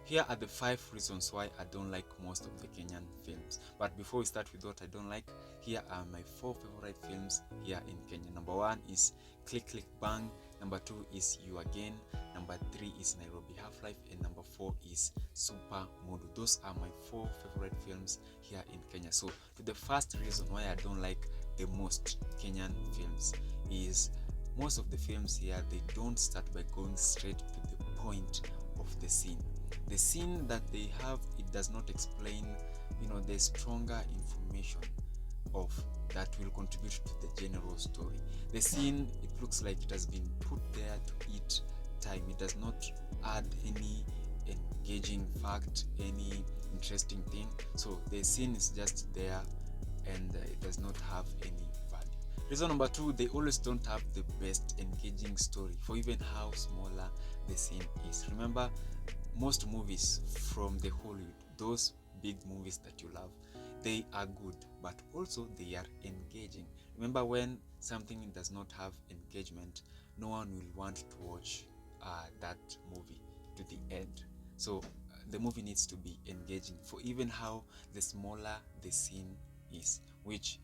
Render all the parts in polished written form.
Here are the 5 reasons why I don't like most of the Kenyan films. But before we start with what I don't like, here are my 4 favorite films here in Kenya. Number 1 is Click Click Bang. Number 2 is You Again. Number 3 is Nairobi Half-Life. And number 4 is Super Modu. Those are my 4 favorite films here in Kenya. So to the first reason why I don't like the most Kenyan films is most of the films here, they don't start by going straight to the point of the scene. The scene that they have, it does not explain, the stronger information of that will contribute to the general story. The scene, it looks like it has been put there to eat time. It does not add any engaging fact, any interesting thing. So the scene is just there and it does not have any value. Reason number 2, they always don't have the best engaging story for even how smaller the scene is. Remember, most movies from the Hollywood, those big movies that you love, they are good, but also they are engaging. Remember, when something does not have engagement, no one will want to watch that movie to the end. So the movie needs to be engaging for even how the smaller the scene is, which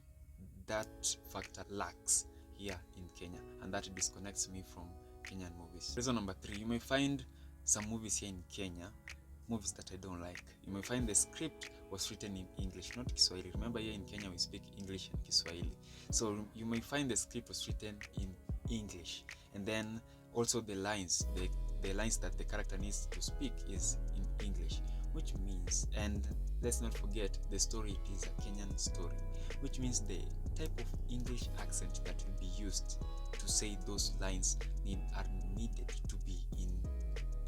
that factor lacks here in Kenya, and that disconnects me from Kenyan movies. Reason number 3, you may find some movies here in Kenya, movies that I don't like. You may find the script was written in English, not Kiswahili. Remember, here in Kenya we speak English and Kiswahili. So you may find the script was written in English, and then also the lines, the lines that the character needs to speak is in English, which means, and let's not forget, the story is a Kenyan story, which means the type of English accent that will be used to say those lines are needed to be in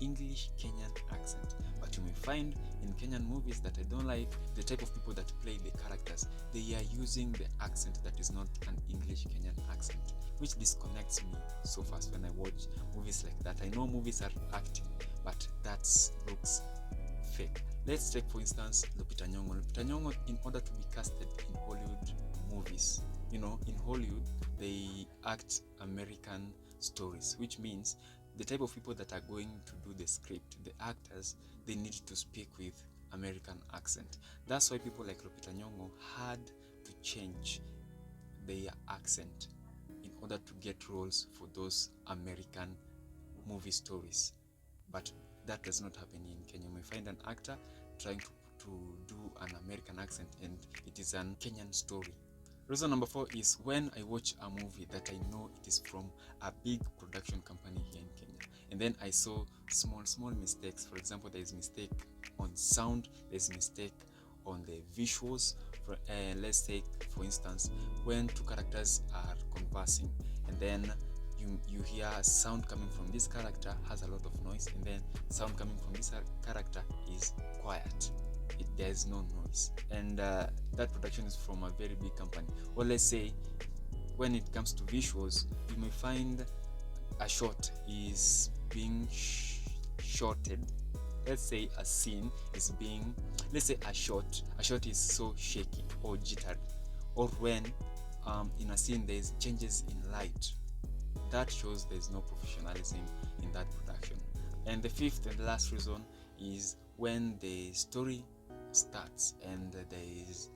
English Kenyan accent. But you may find in Kenyan movies that I don't like, the type of people that play the characters, they are using the accent that is not an English Kenyan accent, which disconnects me so fast when I watch movies like that. I know movies are acting, but that looks fake. Let's take, for instance, Lupita Nyong'o. Lupita Nyong'o, in order to be casted in Hollywood movies, in Hollywood, they act American stories, which means the type of people that are going to do the script, the actors, they need to speak with American accent. That's why people like Lupita Nyong'o had to change their accent in order to get roles for those American movie stories. But that does not happen in Kenya. You may find an actor trying to do an American accent, and it is an Kenyan story. Reason number 4 is when I watch a movie that I know it is from a big production company here in Kenya, and then I saw small mistakes. For example, there is mistake on sound, there's mistake on the visuals. Let's take, for instance, when 2 characters are conversing, and then you hear sound coming from this character has a lot of noise, and then sound coming from this character is quiet. There is no noise, and that production is from a very big company. Or let's say, when it comes to visuals, you may find a shot is being shorted. Let's say a scene is being, let's say a shot is so shaky or jittery, or when in a scene there's changes in light. That shows there's no professionalism in that production. And the 5th and the last reason is when the story starts and there is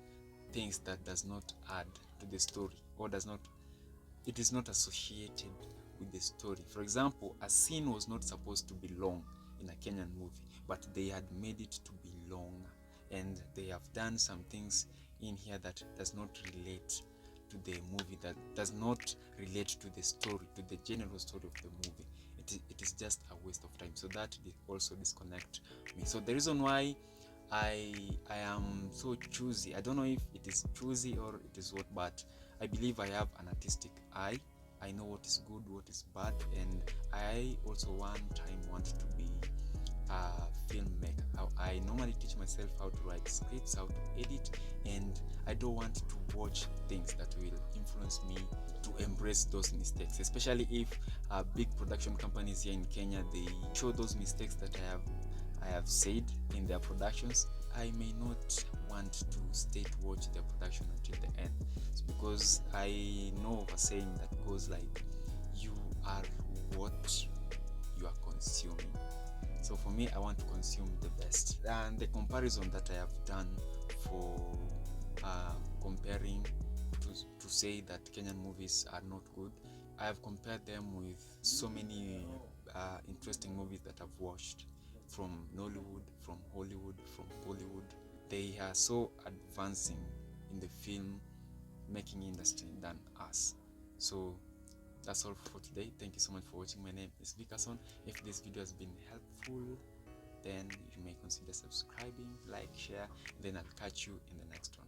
things that does not add to the story, or it is not associated with the story. For example, a scene was not supposed to be long in a Kenyan movie, but they had made it to be long, and they have done some things in here that does not relate to the movie, that does not relate to the story, to the general story of the movie. It is just a waste of time. So that also disconnect me. So the reason why I am so choosy, I don't know if it is choosy or it is what, but I believe I have an artistic eye. I know what is good, what is bad, and I also one time want to be a filmmaker. I normally teach myself how to write scripts, how to edit, and I don't want to watch things that will influence me to embrace those mistakes, especially if big production companies here in Kenya, they show those mistakes that I have said in their productions. I may not want to stay to watch their production until the end. It's because I know of a saying that goes like, you are what you are consuming. So for me, I want to consume the best. best. And the comparison that I have done for comparing to say that Kenyan movies are not good, I have compared them with so many interesting movies that I've watched from Nollywood, from Hollywood, from Bollywood. They are so advancing in the film making industry than us. So that's all for today. Thank you so much for watching. My name is Vikason. If this video has been helpful, then you may consider subscribing, like, share, and then I'll catch you in the next one.